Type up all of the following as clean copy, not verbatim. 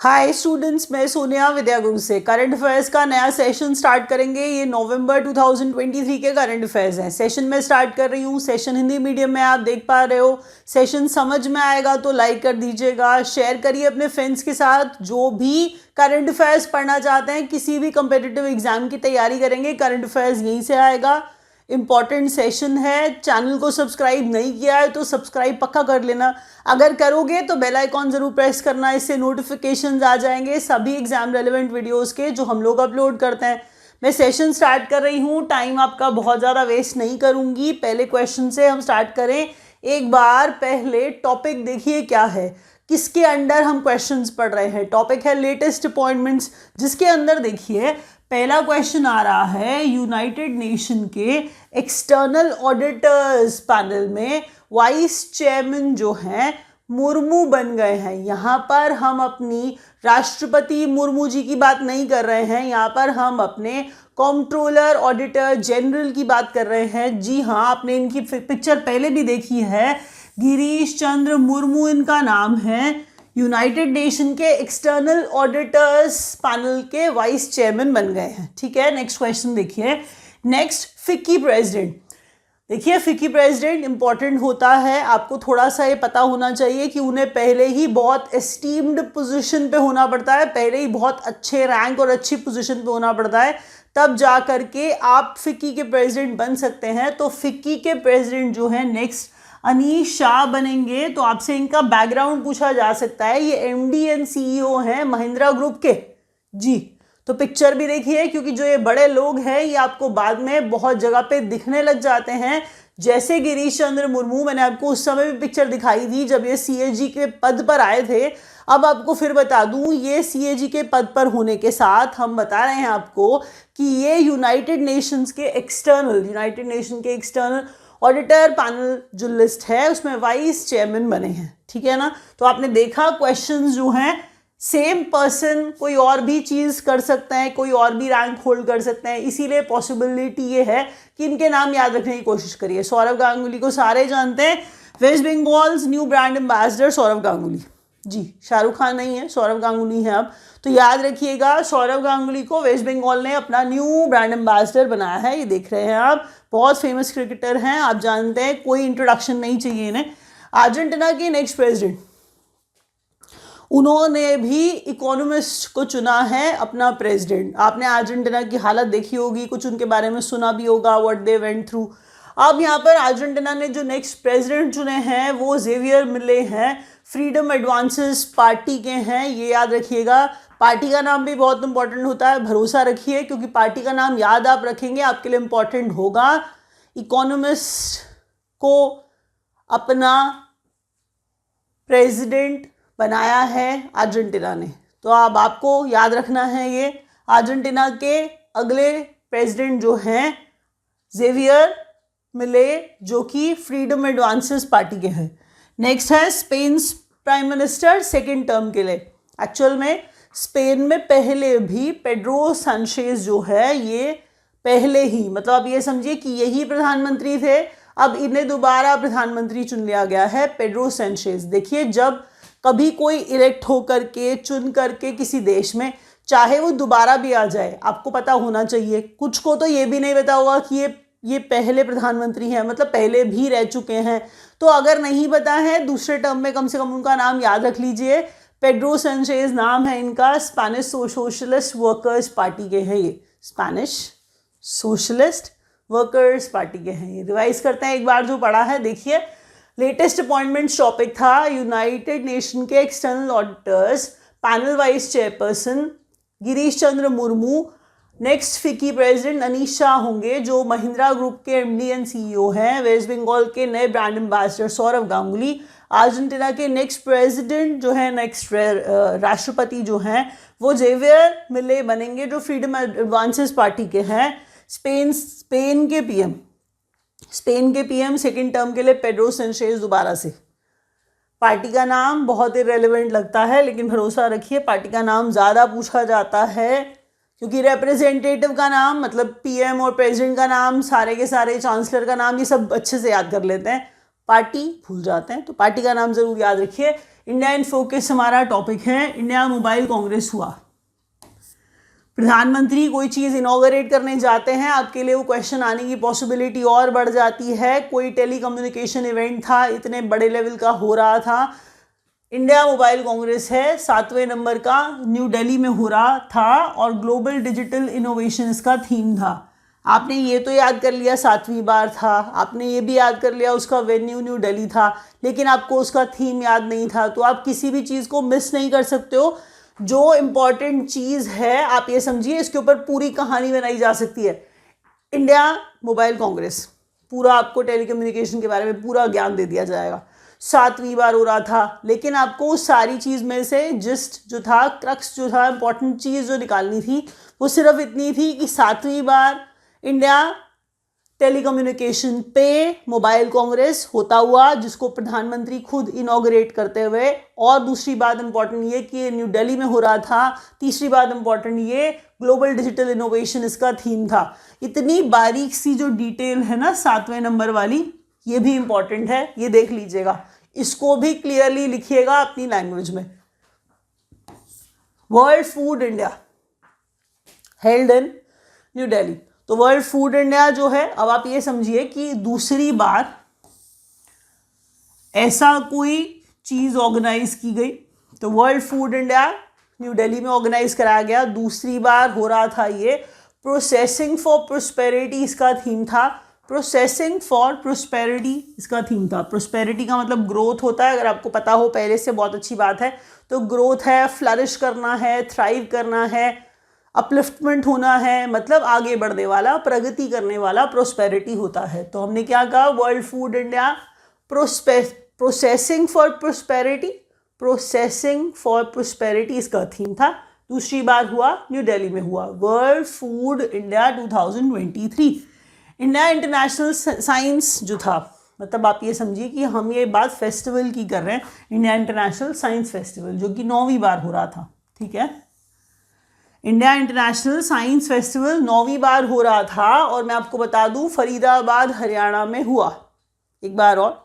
Hi students, मैं सोनिया विद्या गुरु से current affairs का नया सेशन स्टार्ट करेंगे। ये नवंबर 2023 के करंट अफेयर्स हैं। सेशन में स्टार्ट कर रही हूँ। सेशन हिंदी मीडियम में आप देख पा रहे हो। सेशन समझ में आएगा तो लाइक कर दीजिएगा, शेयर करिए अपने फ्रेंड्स के साथ जो भी करंट अफेयर्स पढ़ना चाहते हैं, किसी भी कंपेटिटिव एग्जाम की तैयारी करेंगे, करंट अफेयर्स यहीं से आएगा। इंपॉर्टेंट सेशन है। चैनल को सब्सक्राइब नहीं किया है तो सब्सक्राइब पक्का कर लेना। अगर करोगे तो बेल आइकॉन जरूर प्रेस करना, इससे नोटिफिकेशंस आ जाएंगे सभी एग्जाम रेलेवेंट वीडियोस के जो हम लोग अपलोड करते हैं। मैं सेशन स्टार्ट कर रही हूँ। टाइम आपका बहुत ज़्यादा वेस्ट नहीं करूँगी। पहले क्वेश्चन से हम स्टार्ट करें। एक बार पहले टॉपिक देखिए क्या है, किसके अंडर हम क्वेश्चंस पढ़ रहे हैं। टॉपिक है लेटेस्ट अपॉइंटमेंट्स, जिसके अंदर देखिए पहला क्वेश्चन आ रहा है यूनाइटेड नेशन के एक्सटर्नल ऑडिटर्स पैनल में वाइस चेयरमैन जो हैं मुर्मू बन गए हैं। यहाँ पर हम अपनी राष्ट्रपति मुर्मू जी की बात नहीं कर रहे हैं, यहाँ पर हम अपने कंट्रोलर ऑडिटर जनरल की बात कर रहे हैं। जी हाँ, आपने इनकी पिक्चर पहले भी देखी है। गिरीश चंद्र मुर्मू इनका नाम है। यूनाइटेड नेशन के एक्सटर्नल ऑडिटर्स पैनल के वाइस चेयरमैन बन गए हैं। ठीक है, नेक्स्ट क्वेश्चन देखिए। Next, FICCI president. देखिए फिक्की प्रेसिडेंट इंपॉर्टेंट होता है। आपको थोड़ा सा ये पता होना चाहिए कि उन्हें पहले ही बहुत एस्टीम्ड पोजीशन पे होना पड़ता है, पहले ही बहुत अच्छे रैंक और अच्छी पोजीशन पे होना पड़ता है, तब जा करके आप फिक्की के प्रेसिडेंट बन सकते हैं। तो फिक्की के प्रेसिडेंट जो है नेक्स्ट अनीश शाह बनेंगे। तो आपसे इनका बैकग्राउंड पूछा जा सकता है। ये एमडी एंड सीईओ हैं महिंद्रा ग्रुप के। जी, तो पिक्चर भी देखिए, क्योंकि जो ये बड़े लोग हैं ये आपको बाद में बहुत जगह पे दिखने लग जाते हैं। जैसे गिरीश चंद्र मुर्मू, मैंने आपको उस समय भी पिक्चर दिखाई थी जब ये सीएजी के पद पर आए थे। अब आपको फिर बता दूं, ये सीएजी के पद पर होने के साथ हम बता रहे हैं आपको कि ये यूनाइटेड नेशन के एक्सटर्नल ऑडिटर पैनल जो लिस्ट है उसमें वाइस चेयरमैन बने हैं। ठीक है ना। तो आपने देखा क्वेश्चंस जो हैं सेम पर्सन कोई और भी चीज़ कर सकते हैं, कोई और भी रैंक होल्ड कर सकते हैं, इसीलिए पॉसिबिलिटी ये है कि इनके नाम याद रखने की कोशिश करिए। सौरव गांगुली को सारे जानते हैं, West Bengal's new brand ambassador Sourav Ganguly. जी, शाहरुख खान नहीं है, सौरव गांगुली है। अब तो याद रखिएगा, सौरव गांगुली को वेस्ट बंगाल ने अपना न्यू ब्रांड एम्बेसडर बनाया है। ये देख रहे हैं आप, बहुत फेमस क्रिकेटर हैं, आप जानते हैं, कोई इंट्रोडक्शन नहीं चाहिए इन्हें। अर्जेंटीना के नेक्स्ट प्रेसिडेंट, उन्होंने भी इकोनॉमिस्ट को चुना है अपना प्रेसिडेंट। आपने अर्जेंटीना की हालत देखी होगी, कुछ उनके बारे में सुना भी होगा, व्हाट दे वेंट थ्रू। अब यहाँ पर अर्जेंटीना ने जो नेक्स्ट प्रेसिडेंट चुने हैं वो जेवियर मिले हैं, फ्रीडम एडवांसेस पार्टी के हैं। ये याद रखिएगा। पार्टी का नाम भी बहुत इंपॉर्टेंट होता है, भरोसा रखिए, क्योंकि पार्टी का नाम याद आप रखेंगे आपके लिए इंपॉर्टेंट होगा। इकोनॉमिस्ट को अपना प्रेसिडेंट बनाया है अर्जेंटीना ने। तो अब आपको याद रखना है ये। अर्जेंटीना के अगले प्रेसिडेंट जो हैं जेवियर मिले, जो कि फ्रीडम एडवांसेस पार्टी के हैं। नेक्स्ट है Spain prime minister second term के लिए। एक्चुअल में स्पेन में पहले भी पेड्रो सांचेज जो है ये पहले ही, मतलब आप ये समझिए कि यही प्रधानमंत्री थे, अब इन्हें दोबारा प्रधानमंत्री चुन लिया गया है, पेड्रो सांचेज। देखिए, जब कभी कोई इलेक्ट होकर के चुन करके किसी देश में, चाहे वो दोबारा भी आ जाए, आपको पता होना चाहिए। कुछ को तो ये भी नहीं पता होगा कि ये पहले प्रधानमंत्री हैं, मतलब पहले भी रह चुके हैं। तो अगर नहीं पता है, दूसरे टर्म में कम से कम उनका नाम याद रख लीजिए। पेड्रो सांचेज नाम है इनका, स्पेनिश सोशलिस्ट वर्कर्स पार्टी के हैं ये, स्पेनिश सोशलिस्ट वर्कर्स पार्टी के हैं ये। रिवाइज करते हैं एक बार जो पढ़ा है। देखिए, लेटेस्ट अपॉइंटमेंट टॉपिक था यूनाइटेड नेशन के external auditors panel vice chairperson Girish Chandra Murmu. Next FICCI president Anish Shah होंगे, जो महिंद्रा ग्रुप के एमडी एंड सीईओ हैं। वेस्ट बंगाल के नए brand ambassador Sourav Ganguly. Argentina के नेक्स्ट प्रेसिडेंट जो है, नेक्स्ट राष्ट्रपति जो हैं वो जेवियर मिले बनेंगे, जो फ्रीडम एडवांसेस पार्टी के हैं। स्पेन के पीएम सेकेंड टर्म के लिए पेड्रो सांचेज दोबारा से। पार्टी का नाम बहुत ही रेलेवेंट लगता है, लेकिन भरोसा रखिए पार्टी का नाम ज़्यादा पूछा जाता है, क्योंकि रिप्रेजेंटेटिव का नाम, मतलब पीएम और प्रेसिडेंट का नाम, सारे के सारे चांसलर का नाम, ये सब अच्छे से याद कर लेते हैं, पार्टी भूल जाते हैं। तो पार्टी का नाम ज़रूर याद रखिए। इंडिया इन फोकस हमारा टॉपिक है। इंडिया मोबाइल कांग्रेस हुआ, प्रधानमंत्री कोई चीज़ इनॉग्रेट करने जाते हैं, आपके लिए वो क्वेश्चन आने की पॉसिबिलिटी और बढ़ जाती है। कोई टेलीकम्युनिकेशन इवेंट था, इतने बड़े लेवल का हो रहा था, इंडिया मोबाइल कांग्रेस है, 7वें नंबर का, न्यू दिल्ली में हो रहा था और ग्लोबल डिजिटल इनोवेशन इसका थीम था। आपने ये तो याद कर लिया 7वीं बार था, आपने ये भी याद कर लिया उसका वेन्यू न्यू दिल्ली था, लेकिन आपको उसका थीम याद नहीं था। तो आप किसी भी चीज़ को मिस नहीं कर सकते हो। जो इम्पॉर्टेंट चीज़ है आप ये समझिए, इसके ऊपर पूरी कहानी बनाई जा सकती है। इंडिया मोबाइल कांग्रेस, पूरा आपको टेलीकम्युनिकेशन के बारे में पूरा ज्ञान दे दिया जाएगा। 7वीं बार हो रहा था, लेकिन आपको उस सारी चीज़ में से जिस्ट जो था, क्रक्स जो था, इंपॉर्टेंट चीज़ जो निकालनी थी वो सिर्फ इतनी थी कि 7वीं बार इंडिया टेलीकम्युनिकेशन पे मोबाइल कांग्रेस होता हुआ, जिसको प्रधानमंत्री खुद इनॉग्रेट करते हुए, और दूसरी बात इंपॉर्टेंट ये कि न्यू दिल्ली में हो रहा था, तीसरी बात इंपॉर्टेंट ये ग्लोबल डिजिटल इनोवेशन इसका थीम था। इतनी बारीक सी जो डिटेल है ना 7वें नंबर वाली, ये भी इंपॉर्टेंट है, ये देख लीजिएगा, इसको भी क्लियरली लिखिएगा अपनी लैंग्वेज में। World food India held in new Delhi. तो वर्ल्ड फूड इंडिया जो है, अब आप ये समझिए कि दूसरी बार ऐसा कोई चीज़ ऑर्गेनाइज की गई। तो world food India new Delhi में ऑर्गेनाइज कराया गया, दूसरी बार हो रहा था ये। प्रोसेसिंग फॉर प्रोस्पेरिटी इसका थीम था, प्रोसेसिंग फॉर प्रोस्पेरिटी इसका थीम था। प्रोस्पेरिटी का मतलब ग्रोथ होता है, अगर आपको पता हो पहले से बहुत अच्छी बात है। तो ग्रोथ है, फ्लरिश करना है, थ्राइव करना है, अपलिफ्टमेंट होना है, मतलब आगे बढ़ने वाला, प्रगति करने वाला प्रोस्पेरिटी होता है। तो हमने क्या कहा, world food India processing for prosperity, processing for prosperity इसका थीम था। दूसरी बार हुआ न्यू दिल्ली में हुआ, world food India 2023। India international science जो था, मतलब आप ये समझिए कि हम ये बात फेस्टिवल की कर रहे हैं, इंडिया इंटरनेशनल साइंस फेस्टिवल, जो कि 9वीं बार हो रहा था। ठीक है, इंडिया इंटरनेशनल साइंस फेस्टिवल 9वीं बार हो रहा था, और मैं आपको बता दूं फरीदाबाद हरियाणा में हुआ। एक बार और,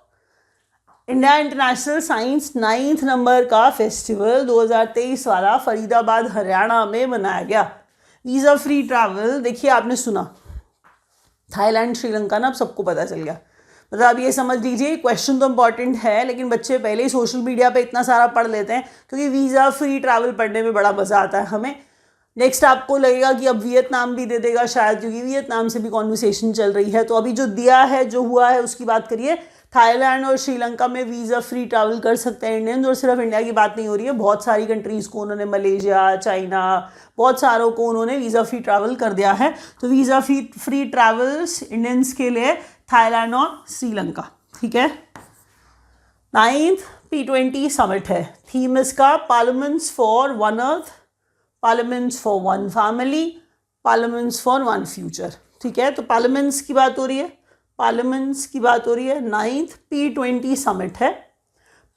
India international science 9th number का फेस्टिवल 2023 वाला फरीदाबाद हरियाणा में मनाया गया। वीज़ा फ्री ट्रैवल, देखिए आपने सुना थाईलैंड श्रीलंका ना, अब सबको पता चल गया। मतलब आप ये समझ लीजिए, क्वेश्चन तो इंपॉर्टेंट है, लेकिन बच्चे पहले ही सोशल मीडिया पे इतना सारा पढ़ लेते हैं, क्योंकि वीज़ा फ्री ट्रैवल पढ़ने में बड़ा मज़ा आता है हमें। नेक्स्ट आपको लगेगा कि अब वियतनाम भी दे देगा शायद, क्योंकि वियतनाम से भी कॉन्वर्सेशन चल रही है। तो अभी जो दिया है, जो हुआ है, उसकी बात करिए। थाईलैंड और श्रीलंका में वीज़ा फ्री ट्रैवल कर सकते हैं इंडियंस, और सिर्फ इंडिया की बात नहीं हो रही है, बहुत सारी कंट्रीज़ को उन्होंने, मलेशिया, चाइना, बहुत सारों को उन्होंने वीज़ा फ्री ट्रैवल कर दिया है। तो वीज़ा फ्री ट्रैवल्स इंडियंस के लिए थाईलैंड और श्रीलंका। ठीक है, 9th P20 समिट है, थीम इसका parliaments for one earth, parliaments for one family, parliaments for one future. ठीक है, तो पार्लियामेंट्स की बात हो रही है, पार्लियामेंट्स की बात हो रही है, 9th P20 समिट है,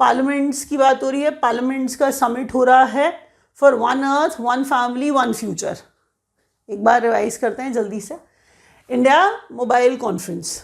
पार्लियामेंट्स की बात हो रही है, पार्लियामेंट्स का समिट हो रहा है for one earth, one family, one future. एक बार रिवाइज करते हैं जल्दी से। India mobile conference,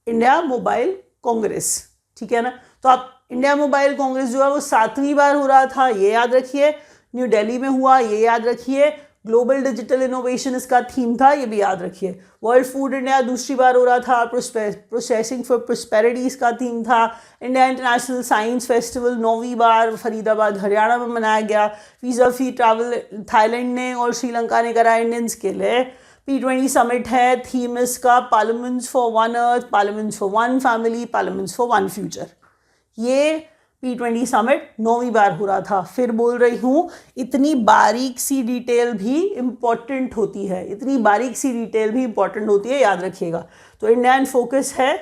India mobile Congress, ठीक है ना। तो आप इंडिया मोबाइल कांग्रेस जो है वो 7वीं बार हो रहा था, ये याद रखिए। न्यू दिल्ली में हुआ, ये याद रखिए। ग्लोबल डिजिटल इनोवेशन इसका थीम था, ये भी याद रखिए। वर्ल्ड फूड इंडिया दूसरी बार हो रहा था, प्रोसेसिंग फॉर प्रोस्पेरिटी इसका थीम था। इंडिया इंटरनेशनल साइंस फेस्टिवल 9वीं बार फरीदाबाद हरियाणा में मनाया गया। वीज़ा फ्री ट्रैवल थाईलैंड ने और श्रीलंका ने करा इंडियंस के लिए। P20 समिट है, थीम इसका parliaments for one earth, parliaments for one family, parliaments for one future. ये P20 समिट 9वीं बार हो रहा था। फिर बोल रही हूँ, इतनी बारीक सी डिटेल भी इम्पॉर्टेंट होती है, इतनी बारीक सी डिटेल भी इम्पॉर्टेंट होती है, याद रखिएगा। तो इंडिया इन फोकस है।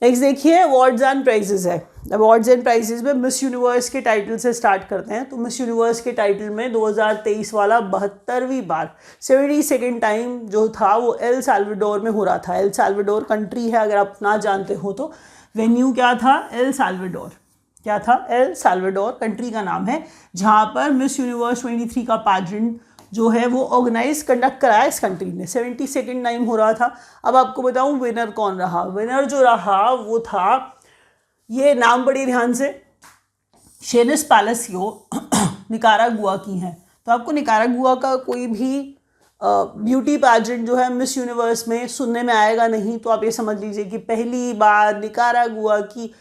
नेक्स्ट देखिए, अवार्ड्स एंड प्राइजेस है। अवार्ड्स एंड प्राइजेस में मिस यूनिवर्स के टाइटल से स्टार्ट करते हैं। तो मिस यूनिवर्स के टाइटल में 2023 वाला 72वीं बार 72nd टाइम जो था वो एल साल्वाडोर में हो रहा था। एल साल्वाडोर कंट्री है, अगर आप ना जानते हो तो। वेन्यू क्या था? El Salvador. क्या था? एल साल्वाडोर कंट्री का नाम है, जहाँ पर मिस यूनिवर्स 23 का पैजेंट जो है वो ऑर्गेनाइज कंडक्ट कराया इस कंट्री ने। 72nd टाइम हो रहा था। अब आपको बताऊं विनर कौन रहा। विनर जो रहा वो था ये नाम पढ़िए ध्यान से, शेनिस पैलेसियो निकारागुआ की हैं। तो आपको निकारागुआ का कोई भी ब्यूटी पैजेंट जो है मिस यूनिवर्स में सुनने में आएगा नहीं, तो आप ये समझ लीजिए कि पहली बार निकारागुआ की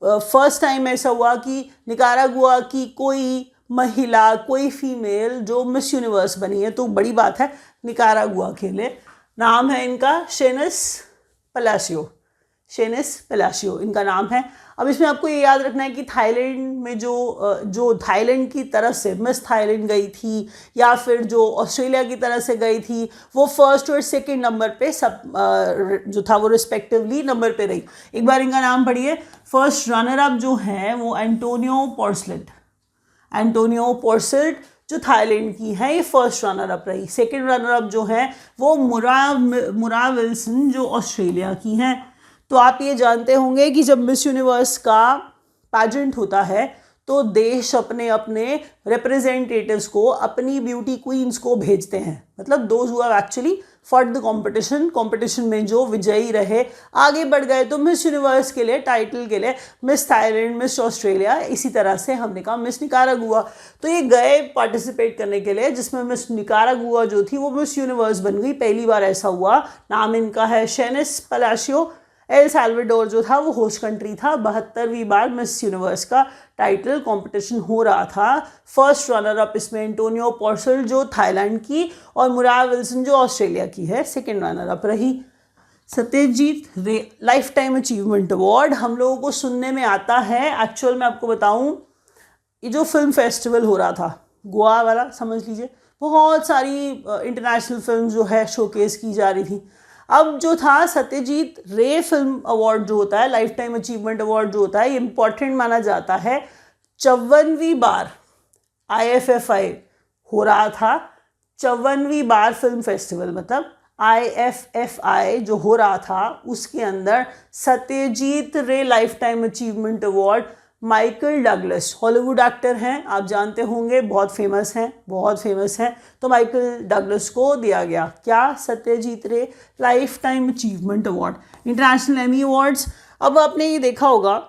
फर्स्ट टाइम ऐसा हुआ कि निकारागुआ की कोई महिला, कोई फीमेल जो मिस यूनिवर्स बनी है, तो बड़ी बात है निकारागुआ के लिए। नाम है इनका शेनिस पैलेसियो, शेनिस पैलेसियो इनका नाम है। अब इसमें आपको ये याद रखना है कि थाईलैंड में जो थाईलैंड की तरफ से मिस थाईलैंड गई थी या फिर जो ऑस्ट्रेलिया की तरफ से गई थी, वो फर्स्ट और सेकंड नंबर पे सब जो था वो रिस्पेक्टिवली नंबर पे रही। एक बार इनका नाम पढ़िए। फर्स्ट रनर अप जो है वो एंटोनियो पोर्सेलिट, एंटोनियो पोर्सेलिट जो थाईलैंड की है, ये फर्स्ट रनर अप रही। सेकंड रनर अप जो है वो मुरा विल्सन जो ऑस्ट्रेलिया की हैं। तो आप ये जानते होंगे कि जब मिस यूनिवर्स का पैजेंट होता है तो देश अपने अपने रिप्रेजेंटेटिव्स को, अपनी ब्यूटी क्वींस को भेजते हैं, मतलब those who have actually fought the competition में जो विजयी रहे, आगे बढ़ गए। तो मिस यूनिवर्स के लिए टाइटल के लिए मिस थाईलैंड, मिस ऑस्ट्रेलिया, इसी तरह से हमने कहा मिस निकारागुआ। तो ये गए पार्टिसिपेट करने के लिए, जिसमें मिस निकारागुआ जो थी वो मिस यूनिवर्स बन गई, पहली बार ऐसा हुआ। नाम इनका है शेनिस पैलेसियो। एल साल्वाडोर जो था वो होस्ट कंट्री था। 72वीं बार मिस यूनिवर्स का टाइटल कंपटीशन हो रहा था। फर्स्ट रनर अप इसमें एंटोनियो पोर्सेलिट जो थाईलैंड की और मुरा विल्सन जो ऑस्ट्रेलिया की है, सेकंड रनर अप रही। सत्यजीत रे लाइफ टाइम अचीवमेंट अवार्ड हम लोगों को सुनने में आता है, एक्चुअल में आपको बताऊं, ये जो फिल्म फेस्टिवल हो रहा था गोवा वाला, समझ लीजिए, बहुत सारी इंटरनेशनल फिल्म जो है शोकेस की जा रही थी। अब जो था सत्यजीत रे फिल्म अवार्ड जो होता है, लाइफ टाइम अचीवमेंट अवार्ड जो होता है, ये इम्पॉर्टेंट माना जाता है। 54वीं बार IFFI हो रहा था, 54वीं बार फिल्म फेस्टिवल, मतलब IFFI जो हो रहा था उसके अंदर सत्यजीत रे life time achievement award Michael Douglas, Hollywood actor हैं, आप जानते होंगे, बहुत फेमस हैं, तो माइकल डगलस को दिया गया क्या, सत्यजीत रे life time achievement award. International Emmy awards, अब आपने ये देखा होगा,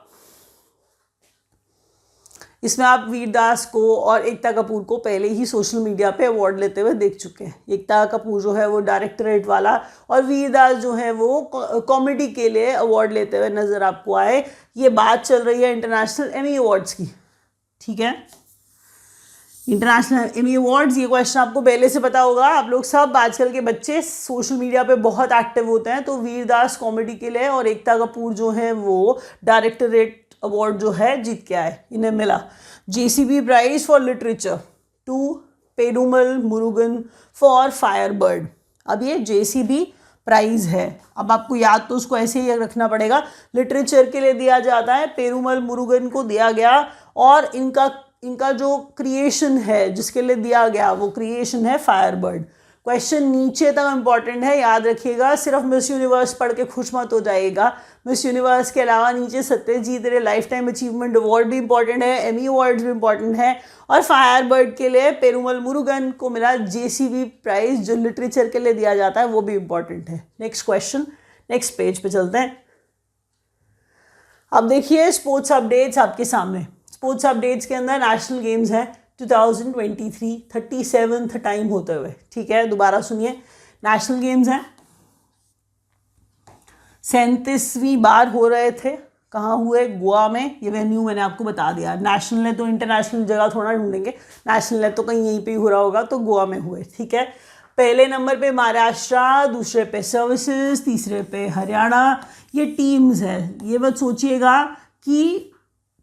इसमें आप वीरदास को और एकता कपूर को पहले ही सोशल मीडिया पे अवार्ड लेते हुए देख चुके हैं। एकता कपूर जो है वो डायरेक्टरेट वाला और वीरदास जो है वो कॉमेडी के लिए अवार्ड लेते हुए नज़र आपको आए। ये बात चल रही है इंटरनेशनल एमी अवार्ड्स की, ठीक है। इंटरनेशनल एमी अवार्ड्स, ये क्वेश्चन आपको पहले से पता होगा, आप लोग सब आजकल के बच्चे सोशल मीडिया पे बहुत एक्टिव होते हैं। तो वीरदास कॉमेडी के लिए और एकता कपूर जो है वो डायरेक्टरेट अवार्ड जो है जीत के आए, इन्हें मिला। JCB prize for literature to Perumal Murugan for firebird. अब ये JCB प्राइज है, अब आपको याद तो उसको ऐसे ही रखना पड़ेगा, लिटरेचर के लिए दिया जाता है, पेरुमल मुरुगन को दिया गया और इनका जो क्रिएशन है जिसके लिए दिया गया वो क्रिएशन है फायरबर्ड। क्वेश्चन नीचे तक इंपॉर्टेंट है, याद रखिएगा, सिर्फ मिस यूनिवर्स पढ़ के खुश मत हो जाइएगा। मिस यूनिवर्स के अलावा नीचे सत्यजीत रे लाइफ टाइम अचीवमेंट अवार्ड भी इंपॉर्टेंट है, एमी अवार्ड्स भी इंपॉर्टेंट है, और फायरबर्ड के लिए पेरुमल मुरुगन को मिला JCB प्राइज जो लिटरेचर के लिए दिया जाता है, वो भी इंपॉर्टेंट है। नेक्स्ट क्वेश्चन, नेक्स्ट पेज पे चलते हैं। अब देखिए स्पोर्ट्स अपडेट्स आपके सामने। स्पोर्ट्स अपडेट्स के अंदर नेशनल गेम्स हैं 2023, 37th टाइम होते हुए, ठीक है, दोबारा सुनिए, नेशनल गेम्स हैं, 37वीं बार हो रहे थे। कहाँ हुए? गोवा में। ये वेन्यू मैंने आपको बता दिया। नेशनल है तो इंटरनेशनल जगह थोड़ा ढूंढेंगे, नेशनल है तो कहीं यहीं पे ही हो रहा होगा, तो गोवा में हुए, ठीक है। पहले नंबर पे महाराष्ट्र, दूसरे पे सर्विसेज, तीसरे पे हरियाणा। ये टीम्स है, ये मत सोचिएगा कि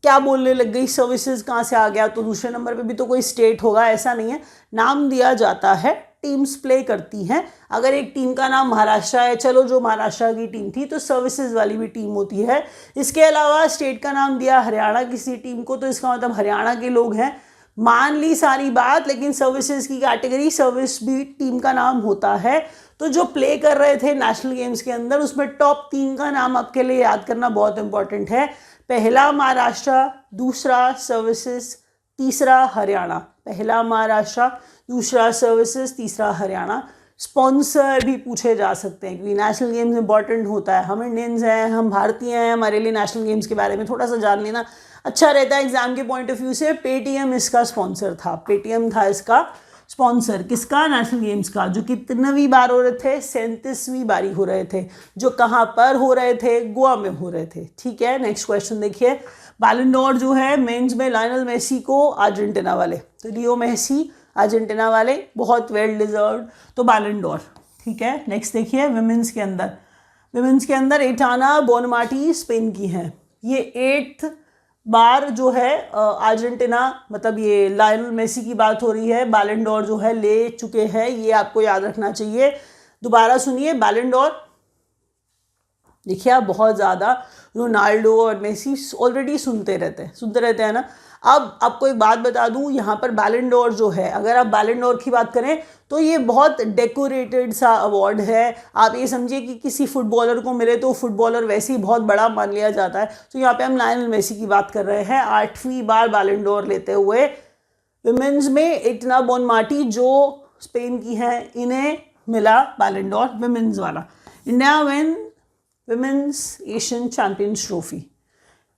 क्या बोलने लग गई, सर्विसेज कहाँ से आ गया, तो दूसरे नंबर पे भी तो कोई स्टेट होगा, ऐसा नहीं है। नाम दिया जाता है, टीम्स प्ले करती हैं। अगर एक टीम का नाम महाराष्ट्र है, चलो जो महाराष्ट्र की टीम थी, तो सर्विसेज वाली भी टीम होती है। इसके अलावा स्टेट का नाम दिया हरियाणा किसी टीम को, तो इसका मतलब हरियाणा के लोग हैं। मान ली सारी बात, लेकिन सर्विसेज की कैटेगरी, सर्विस भी टीम का नाम होता है। तो जो प्ले कर रहे थे नेशनल गेम्स के अंदर, उसमें टॉप 3 का नाम आपके लिए याद करना बहुत इंपॉर्टेंट है। पहला महाराष्ट्र, दूसरा सर्विसेज, तीसरा हरियाणा। पहला महाराष्ट्र, दूसरा सर्विसेज, तीसरा हरियाणा। स्पॉन्सर भी पूछे जा सकते हैं, क्योंकि नेशनल गेम्स इंपॉर्टेंट होता है। हम इंडियंस हैं, हम भारतीय हैं, हमारे लिए नेशनल गेम्स के बारे में थोड़ा सा जान लेना अच्छा रहता है एग्जाम के पॉइंट ऑफ व्यू से। पेटीएम इसका स्पॉन्सर था, पेटीएम था इसका स्पॉन्सर, किसका? नेशनल गेम्स का, जो कितनवीं बार हो रहे थे? 37वीं बारी हो रहे थे, जो कहाँ पर हो रहे थे? गोवा में हो रहे थे। ठीक है, नेक्स्ट क्वेश्चन देखिए। बैलन डोर जो है मेंस में लायनल मेसी को, अर्जेंटीना वाले, तो लियो मेसी अर्जेंटीना वाले, बहुत वेल डिजर्व्ड, तो बैलन डोर। ठीक है, नेक्स्ट देखिए विमेंस के अंदर एटाना बोनमाटी स्पेन की हैं, ये 8th बार जो है अर्जेंटीना, मतलब ये लायनल मेसी की बात हो रही है, बैलन डोर जो है ले चुके हैं, ये आपको याद रखना चाहिए। दोबारा सुनिए, बैलन डोर देखिए आप बहुत ज़्यादा रोनाल्डो और मेसी ऑलरेडी सुनते रहते हैं ना। अब आपको एक बात बता दूं, यहाँ पर बैलन डोर जो है, अगर आप बैलन डोर की बात करें तो ये बहुत डेकोरेटेड सा अवार्ड है। आप ये समझिए कि किसी फुटबॉलर को मिले तो फुटबॉलर वैसे ही बहुत बड़ा मान लिया जाता है। तो यहाँ पे हम लायनल मेसी की बात कर रहे हैं, 8वीं बार बैलन डोर लेते हुए। विमेंस में एटना बोनमाटी जो स्पेन की हैं, इन्हें मिला बैलन डोर विमेंस वाला। India win women's Asian champions trophy,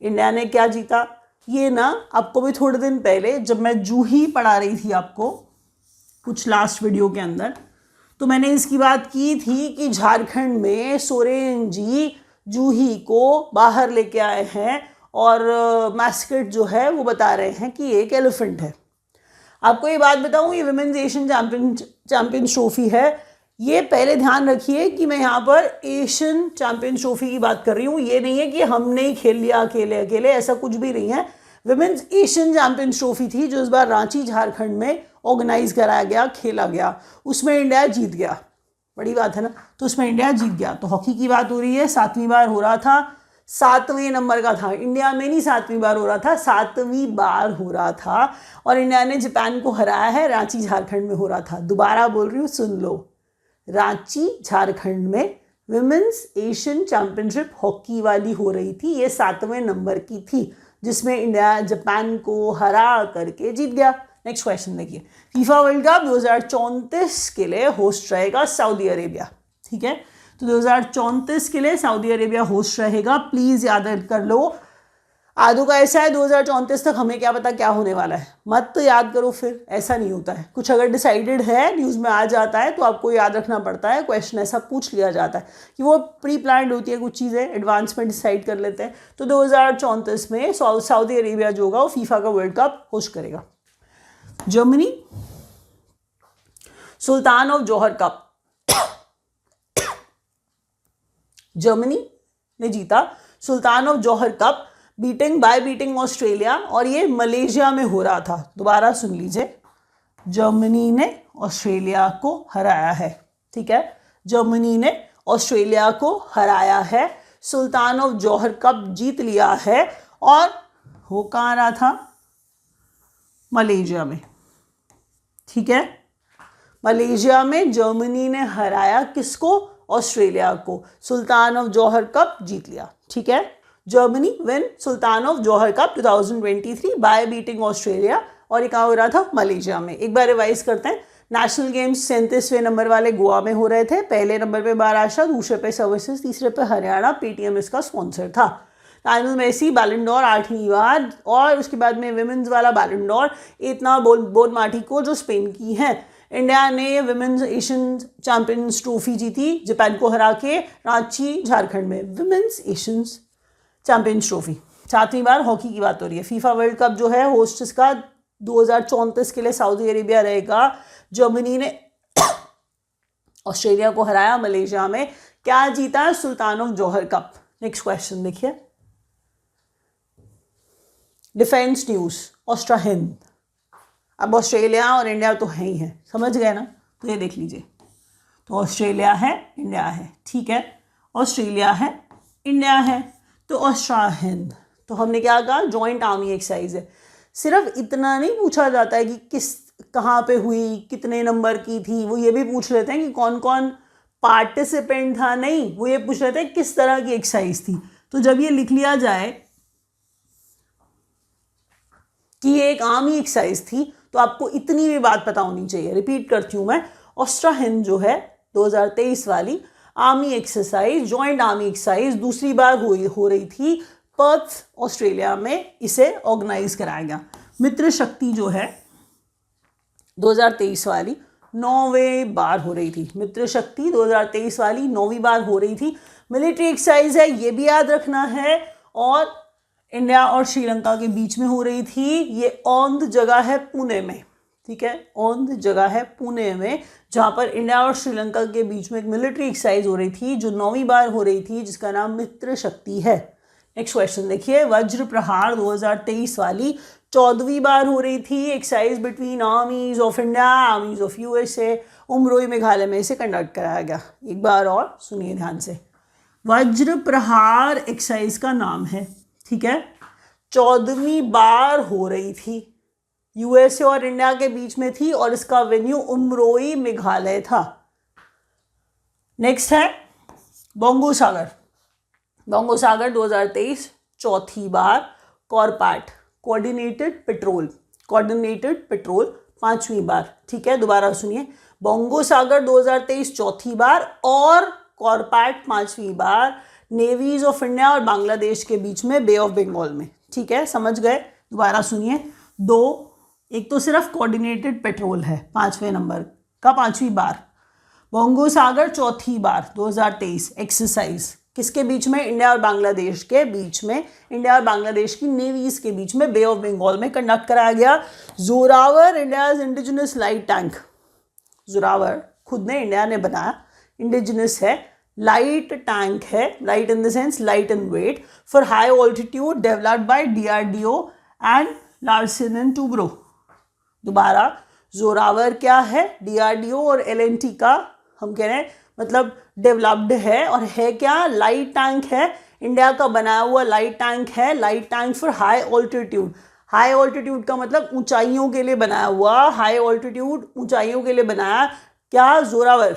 India ने क्या जीता? ये ना आपको भी थोड़े दिन पहले जब मैं जूही पढ़ा रही थी आपको कुछ लास्ट वीडियो के अंदर, तो मैंने इसकी बात की थी कि झारखंड में सोरेन जी जूही को बाहर लेके आए हैं और मैस्कट जो है वो बता रहे हैं कि एक एलिफेंट है। आपको ये बात बताऊं, ये विमेंस एशियन चैंपियंस ट्रॉफी है। ये पहले ध्यान रखिए कि मैं यहाँ पर एशियन चैंपियंस ट्रॉफी की बात कर रही हूँ, ये नहीं है कि हमने ही खेल लिया अकेले अकेले, ऐसा कुछ भी नहीं है। विमेंस एशियन चैंपियंस ट्रॉफी थी जो इस बार रांची झारखंड में ऑर्गेनाइज कराया गया, खेला गया, उसमें इंडिया जीत गया। बड़ी बात है ना, तो उसमें इंडिया जीत गया। तो हॉकी की बात हो रही है, 7वीं बार हो रहा था, 7वें नंबर का था, इंडिया में नहीं 7वीं बार हो रहा था, 7वीं बार हो रहा था, और इंडिया ने जापान को हराया है, रांची झारखंड में हो रहा था। दोबारा बोल रही हूँ, सुन लो, रांची झारखंड में विमेंस एशियन चैंपियनशिप हॉकी वाली हो रही थी, ये 7वें नंबर की थी, जिसमें इंडिया जापान को हरा करके जीत गया। नेक्स्ट क्वेश्चन देखिए, फीफा वर्ल्ड कप 2034 के लिए होस्ट रहेगा सऊदी अरेबिया। ठीक है, तो 2034 के लिए सऊदी अरेबिया होस्ट रहेगा, प्लीज याद कर लो। आदू का ऐसा है 2034 तक हमें क्या पता क्या होने वाला है, मत तो याद करो, फिर ऐसा नहीं होता है। कुछ अगर डिसाइडेड है, न्यूज़ में आ जाता है, तो आपको याद रखना पड़ता है, क्वेश्चन ऐसा पूछ लिया जाता है कि वो प्री प्लान्ड होती है, कुछ चीज़ें एडवांस में डिसाइड कर लेते हैं। तो 2034 में सऊदी अरेबिया जो होगा वो फीफा का वर्ल्ड कप होस्ट करेगा। Germany Sultan of Johar cup, Germany ने जीता Sultan of Johar cup beating Australia, और ये मलेशिया में हो रहा था। दोबारा सुन लीजिए, जर्मनी ने ऑस्ट्रेलिया को हराया है। ठीक है, जर्मनी ने ऑस्ट्रेलिया को हराया है, सुल्तान ऑफ जौहर कप जीत लिया है, और हो कहाँ रहा था? मलेशिया में। ठीक है, मलेशिया में जर्मनी ने हराया किसको? ऑस्ट्रेलिया को, सुल्तान ऑफ जौहर कप जीत लिया। ठीक है, Germany win Sultan of Johar cup 2023 by beating Australia, और ये कहाँ हो रहा था? मलेशिया में। एक बार रिवाइज करते हैं, नेशनल गेम्स 37वें नंबर वाले गोवा में हो रहे थे, पहले नंबर पे महाराष्ट्र, दूसरे पे सर्विसेज, तीसरे पे हरियाणा, पेटीएम इसका स्पॉन्सर था। लायनल मेसी बैलन डोर 8वीं बार, और उसके बाद में विमेंस वाला बैलन डोर एतना बोनमाटी को जो स्पेन की हैं। इंडिया ने विमेंस एशियन चैंपियंस ट्रॉफी जीती जापान को हरा के, रांची झारखंड में विमेंस एशियन चैंपियंस ट्रॉफी। 7वीं बार हॉकी की बात हो रही है। फीफा वर्ल्ड कप जो है होस्ट इसका 2034 के लिए सऊदी अरेबिया रहेगा। जर्मनी ने ऑस्ट्रेलिया को हराया, मलेशिया में क्या जीता? Sultan of Johar cup. Next question देखिए, डिफेंस न्यूज, ऑस्ट्रा हिंद। अब ऑस्ट्रेलिया और इंडिया तो है ही है, समझ गए ना? तो ये देख लीजिए, तो ऑस्ट्रेलिया है, इंडिया है। ठीक है, ऑस्ट्रेलिया है, इंडिया है, तो ऑस्ट्रा हिंद। तो हमने क्या कहा? जॉइंट आर्मी एक्सरसाइज है। सिर्फ इतना नहीं पूछा जाता है कि किस कहाँ पे हुई, कितने नंबर की थी, वो ये भी पूछ लेते हैं कि कौन कौन पार्टिसिपेंट था, नहीं, वो ये पूछ लेते हैं किस तरह की एक्सरसाइज थी। तो जब ये लिख लिया जाए कि ये एक आर्मी एक्सरसाइज थी, तो आपको इतनी भी बात पता होनी चाहिए। रिपीट करती हूँ मैं, ऑस्ट्रा हिंद जो है 2023 वाली army exercise, joint army exercise दूसरी बार हो रही थी पर्थ ऑस्ट्रेलिया में, इसे ऑर्गेनाइज कराया गया। मित्र शक्ति जो है 2023 वाली 9वें बार हो रही थी। मित्र शक्ति 2023 वाली 9वीं बार हो रही थी। मिलिट्री एक्सरसाइज है, ये भी याद रखना है, और इंडिया और श्रीलंका के बीच में हो रही थी। ये ऑन द जगह है पुणे में, ठीक है, ऑन द जगह है पुणे में, जहाँ पर इंडिया और श्रीलंका के बीच में एक मिलिट्री एक्सरसाइज हो रही थी जो 9वीं बार हो रही थी, जिसका नाम मित्र शक्ति है। नेक्स्ट क्वेश्चन देखिए, वज्र प्रहार 2023 वाली 14वीं बार हो रही थी। Exercise between आर्मीज of India, आर्मीज of USA, Umroi Meghalaya में इसे कंडक्ट कराया गया। एक बार और सुनिए ध्यान से, वज्र प्रहार एक्सरसाइज का नाम है, ठीक है, 14वीं बार हो रही थी, यूएसए और इंडिया के बीच में थी और इसका वेन्यू उमरोई मेघालय था। नेक्स्ट है बोंगो सागर। बोंगो सागर 2023 चौथी बार। कॉरपैट कोऑर्डिनेटेड पेट्रोल, कोऑर्डिनेटेड पेट्रोल 5वीं बार, ठीक है, दोबारा सुनिए, बोंगो सागर 2023 चौथी बार और कॉरपैट 5वीं बार, नेवीज ऑफ इंडिया और बांग्लादेश के बीच में बे ऑफ बंगाल में, ठीक है, समझ गए। दोबारा सुनिए, दो, एक तो सिर्फ कोऑर्डिनेटेड पेट्रोल है 5वें नंबर का 5वीं बार, बोंगो सागर चौथी बार 2023 एक्सरसाइज किसके बीच में, इंडिया और बांग्लादेश के बीच में, इंडिया और बांग्लादेश की नेवीज के बीच में बे ऑफ बंगाल में कंडक्ट कराया गया। Zorawar India's indigenous light tank, Zorawar खुद ने इंडिया ने बनाया, इंडिजिनस है, लाइट टैंक है, light in the sense light in weight, for high altitude, developed by DRDO and Larsen and Toubro. दोबारा, जोरावर क्या है, DRDO और LNT का हम कह रहे हैं, मतलब डेवलप्ड है, और है क्या, लाइट टैंक है, इंडिया का बनाया हुआ लाइट टैंक है, light tank for high altitude. High altitude का मतलब ऊंचाइयों के लिए बनाया हुआ, हाई ऑल्टीट्यूड ऊंचाइयों के लिए बनाया क्या, जोरावर।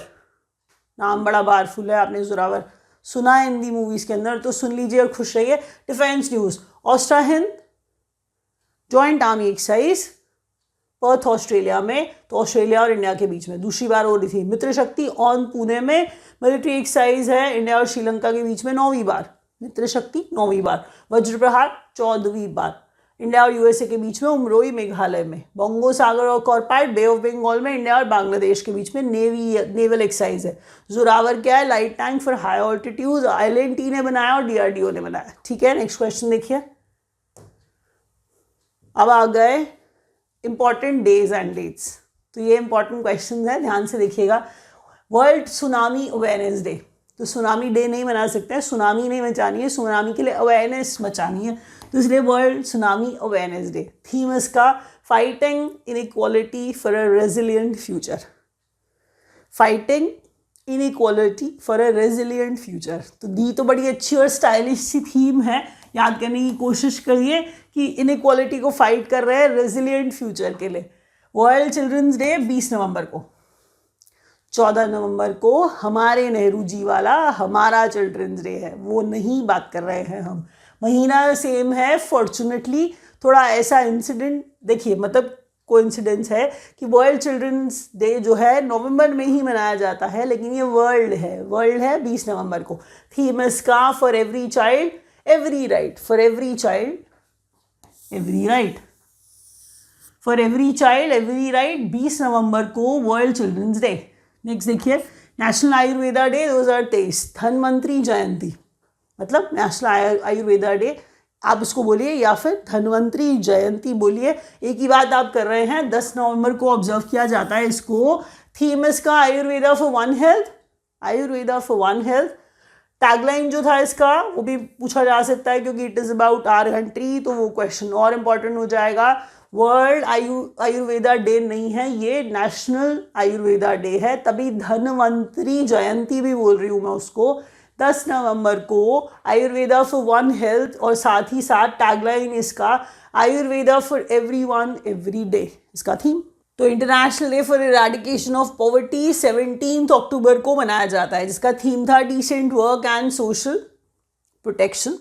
नाम बड़ा पावरफुल है, आपने जोरावर सुना है हिंदी मूवीज के अंदर, तो सुन लीजिए और खुश रहिए। Defence news, Austra Hind joint army exercise Perth Australia में, तो ऑस्ट्रेलिया और इंडिया के बीच में दूसरी बार हो रही थी। मित्र शक्ति ऑन पुणे में मिलिट्री एक्सरसाइज है, इंडिया और श्रीलंका के बीच में 9वीं बार, मित्र शक्ति 9वीं बार। वज्र प्रहार 14वीं बार, इंडिया और यूएसए के बीच में उमरोई मेघालय में। बोंगो सागर और कॉरपैट बे ऑफ बंगाल में, इंडिया और बांग्लादेश के बीच में नेवल एक्सरसाइज है। जोरावर क्या है, light tank for high altitude, LNT ने बनाया और DRDO ने बनाया, ठीक है। नेक्स्ट क्वेश्चन देखिए, अब आ गए इंपॉर्टेंट डेज एंड डेट्स, तो ये इंपॉर्टेंट क्वेश्चन है, ध्यान से देखिएगा। वर्ल्ड सुनामी अवेयरनेस डे, तो सुनामी डे नहीं मना सकते हैं, सुनामी नहीं मचानी है, सुनामी के लिए अवेयरनेस मचानी है, तो इसलिए world tsunami awareness day. Theme इसका fighting inequality for a resilient future, fighting inequality for a resilient future. तो दी तो बड़ी अच्छी और स्टाइलिश सी थीम है, याद करने की कोशिश करिए कि इनइक्वालिटी को फाइट कर रहे हैं रेजिलियंट फ्यूचर के लिए। वर्ल्ड चिल्ड्रंस डे 20 नवंबर को, 14 नवंबर को हमारे नेहरू जी वाला हमारा चिल्ड्रंस डे है, वो नहीं बात कर रहे हैं हम। महीना सेम है, फॉर्चुनेटली थोड़ा ऐसा इंसिडेंट देखिए, मतलब कोइंसिडेंस है कि वर्ल्ड चिल्ड्रंस डे जो है नवंबर में ही मनाया जाता है, लेकिन ये वर्ल्ड है 20 नवंबर को। थीम इसका for every child every right, for every child every right, for every child every right, 20 नवंबर को वर्ल्ड चिल्ड्रंस डे। नेक्स्ट देखिए, नेशनल आयुर्वेदा डे 2023, धन्वंतरी जयंती, मतलब नेशनल आयुर्वेदा डे आप इसको बोलिए या फिर धन्वंतरी जयंती बोलिए, एक ही बात आप कर रहे हैं। 10 नवंबर को ऑब्जर्व किया जाता है इसको। थीम इसका Ayurveda for one health, Ayurveda for one health. Tagline जो था इसका वो भी पूछा जा सकता है, क्योंकि it is about our country, तो वो क्वेश्चन और इम्पॉर्टेंट हो जाएगा। वर्ल्ड आयुर्वेदा डे नहीं है, ये नेशनल आयुर्वेदा डे है, तभी धन्वंतरी जयंती भी बोल रही हूँ मैं उसको। 10 नवंबर को आयुर्वेदा फॉर वन हेल्थ, और साथ ही साथ टैगलाइन इसका Ayurveda for everyone every day, इसका थीम। तो international day for eradication of poverty 17 अक्टूबर को मनाया जाता है, जिसका थीम था decent work and social protection,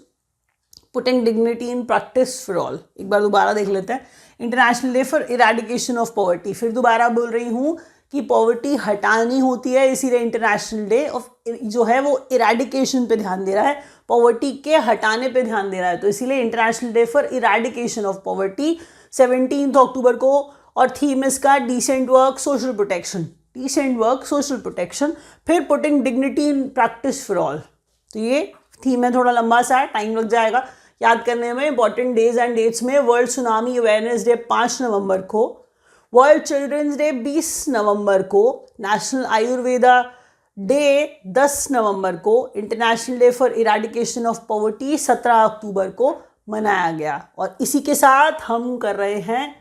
putting dignity in practice for all. एक बार दोबारा देख लेते हैं, international day for eradication of poverty. फिर दोबारा बोल रही हूँ कि पॉवर्टी हटानी होती है, इसीलिए इंटरनेशनल डे ऑफ जो है वो इरेडिकेशन पे ध्यान दे रहा है, पॉवर्टी के हटाने पे ध्यान दे रहा है। तो इसीलिए international day for eradication of poverty 17 अक्टूबर को। और थीम इसका decent work social protection, decent work social protection, फिर putting dignity in practice for all. तो ये थीम है, थोड़ा लंबा सा है, टाइम लग जाएगा याद करने में। इंपॉर्टेंट डेज एंड डेट्स में वर्ल्ड सुनामी अवेयरनेस डे 5 नवंबर को, वर्ल्ड चिल्ड्रंस डे 20 नवंबर को, नेशनल आयुर्वेदा डे 10 नवंबर को, international day for eradication of poverty 17 अक्टूबर को मनाया गया। और इसी के साथ हम कर रहे हैं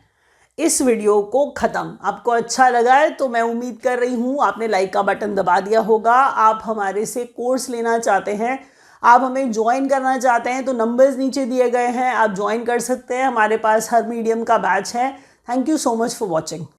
इस वीडियो को ख़त्म। आपको अच्छा लगा है तो मैं उम्मीद कर रही हूँ आपने लाइक का बटन दबा दिया होगा। आप हमारे से कोर्स लेना चाहते हैं, आप हमें ज्वाइन करना चाहते हैं तो नंबर्स नीचे दिए गए हैं, आप ज्वाइन कर सकते हैं। हमारे पास हर मीडियम का बैच है। Thank you so much for watching.